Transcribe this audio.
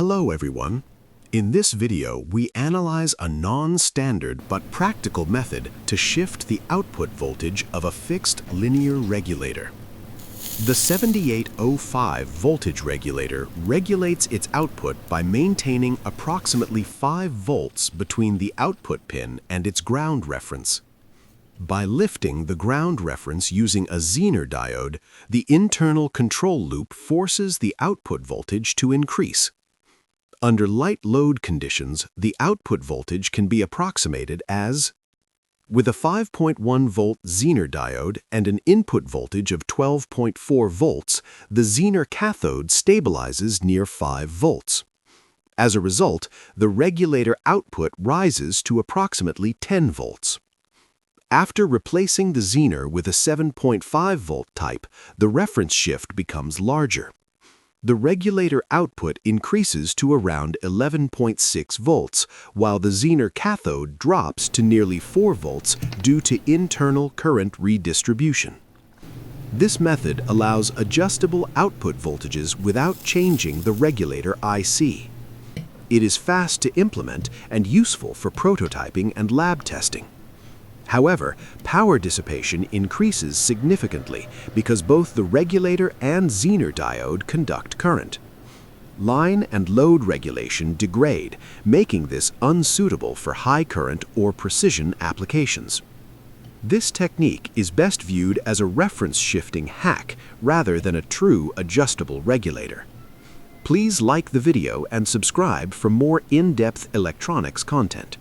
Hello everyone. In this video, we analyze a non-standard but practical method to shift the output voltage of a fixed linear regulator. The 7805 voltage regulator regulates its output by maintaining approximately 5 volts between the output pin and its ground reference. By lifting the ground reference using a Zener diode, the internal control loop forces the output voltage to increase. Under light load conditions, the output voltage can be approximated as: with a 5.1 volt Zener diode and an input voltage of 12.4 volts, the Zener cathode stabilizes near 5 volts. As a result, the regulator output rises to approximately 10 volts. After replacing the Zener with a 7.5 volt type, the reference shift becomes larger. The regulator output increases to around 11.6 volts, while the Zener cathode drops to nearly 4 volts due to internal current redistribution. This method allows adjustable output voltages without changing the regulator IC. It is fast to implement and useful for prototyping and lab testing. However, power dissipation increases significantly because both the regulator and Zener diode conduct current. Line and load regulation degrade, making this unsuitable for high current or precision applications. This technique is best viewed as a reference shifting hack rather than a true adjustable regulator. Please like the video and subscribe for more in-depth electronics content.